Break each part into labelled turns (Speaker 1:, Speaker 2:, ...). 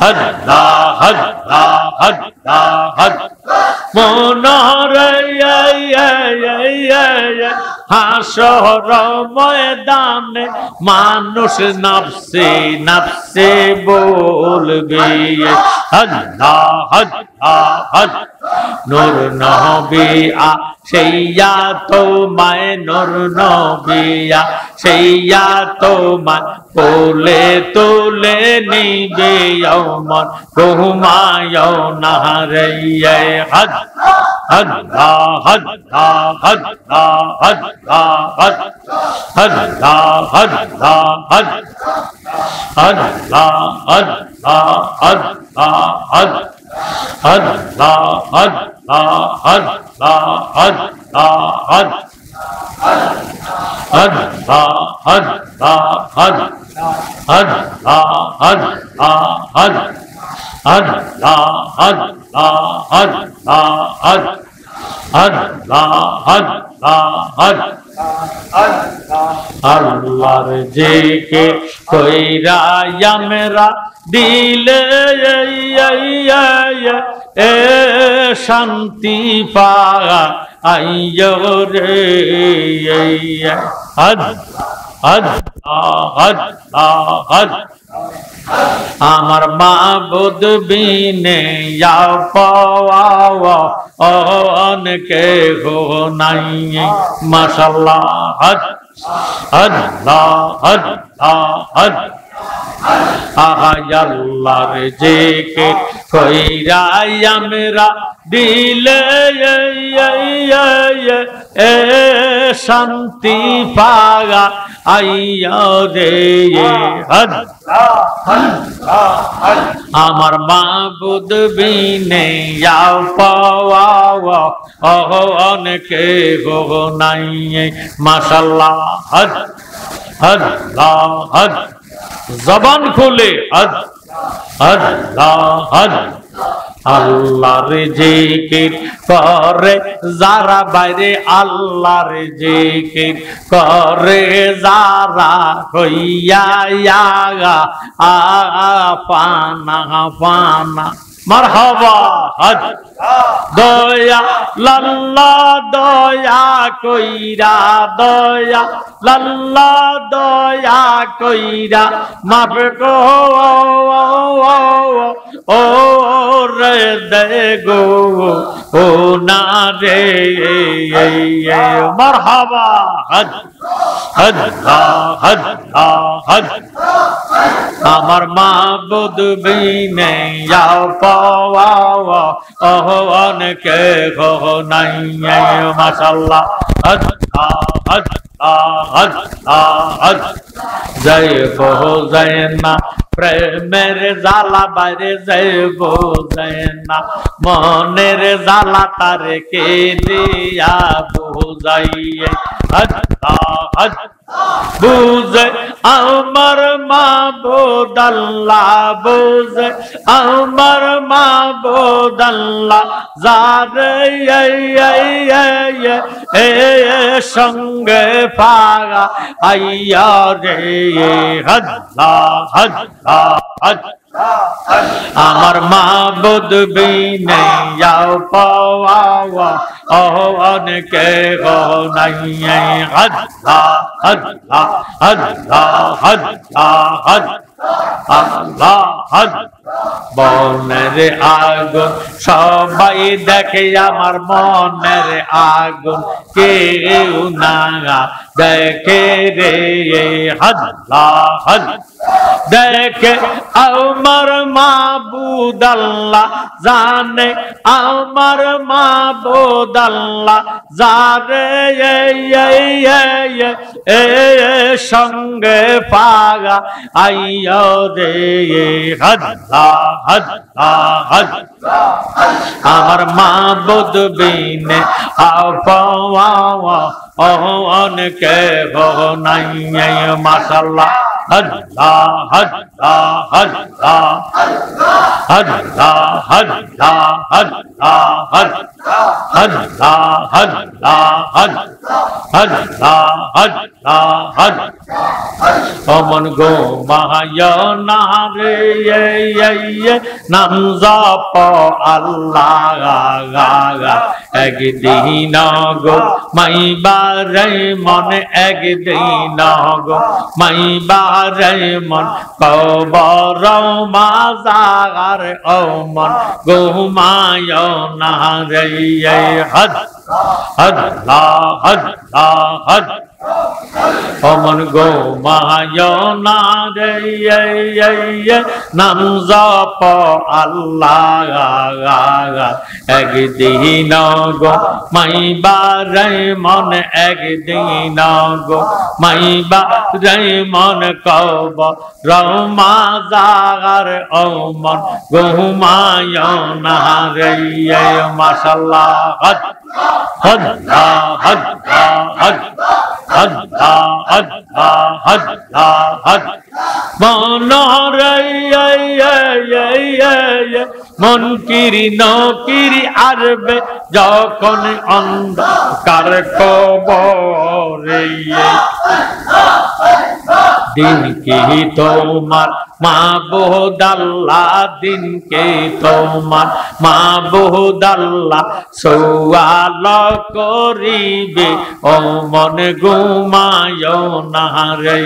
Speaker 1: আল্লাহ আল্লাহ আল্লাহ মনরে হাসর ময়দানে মানুষ নাফসে নাফসে বলবে আল্লাহ আল্লাহ নূর নবী সেইয়া তোমায় নূর নবিয়া সেইয়া তোমায় কোলে তুলে নিবে অমর ঘুমায় না রে আল্লাহ আল্লাহ আল্লাহ আল্লাহ আল্লাহ আল্লাহ আল্লাহ আল্লাহ আল্লাহর জিকির কইরা আমরা দিলে এ শান্তি পাওয়া আইয়ো রে আমার মাবুদ বিনে পাওয়া অনেকে গো নাই মাশাআল্লাহ আল্লাহ আল্লাহ আল্লাহর জিকির কইরা আমরা দিলে এ শান্তি পাওয়া আইয়া রে আমার মাবুদ বিনে পাওয়া অনেকে গো নাই মাশাআল্লাহ আল্লাহ জবান খুলে আল্লাহর জিকির করে যারা বাইরে আল্লাহর জিকির করে যারা হইয়া পানা পানা মারহাবা দয়া লাল্লা দয়া কইরা দয়া লাল্লা দয়া কইরা মাফ কো ও রে দে গো ও না রে মারহাবা আমার মাবুদ বিনে পাওয়া অনেকে গো নাই মাশাআল্লাহ জয় জয় না প্রেমের জালা বাইরে যাইব যায় না মনের জালা তারে কে দিয়া বুঝাইয়ে বুঝে আমার মাবুদ আল্লাহ বুঝে আমার মাবুদ আল্লাহ যারে এ সঙ্গে পাগা আইয়া রে আমার মাবুদ বিনে পাওয়া অনেকে গো নাই মনের আগুন সবাই দেখে আমার মনের আগুন কেউ না দেখে রে দেখে আমার মাবুদ আল্লাহ জানে আমার মাবুদ আল্লাহ যারে এ সঙ্গে পাগা আইয়া রে আমার মাবুদ বিনে পাওয়া অনেকে গো নাই মাশাআল্লাহ আল্লাহ আল্লাহ আল্লাহ আল্লাহ আল্লাহ আল্লাহ অমন গো মায়ানা রে নাম জপ আল্লাহ একদিন গো মাইবারে মন একদিন গো মাইবারে মন কবর মাজার ও মন গো মায়ানা রে আল্লাহ আল্লাহ অমন গো মায়ানা রে নাম জপ আল্লাহ একদিন গো মাইবারে মন একদিন গো মাইবারে মন কবর মাজার ও মন গো মায়ানা রে মাশাআল্লাহ আল্লাহ আল্লাহ আল্লাহ মন মন কিরি নকিরি আরবে যখন অন্ধকার কবরে দিন কি তোমার মাবুদ আল্লাহ দিন কে তোমার মাবুদ আল্লাহ সওয়াল করিবে ও মন ঘুমায় না রে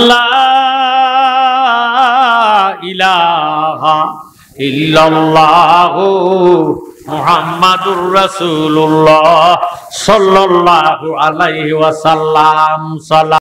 Speaker 1: লা ইলাহা ইল্লাল্লাহু মুহাম্মাদুর রাসূলুল্লাহ সাল্লাল্লাহু আলাইহি ওয়াসাল্লাম।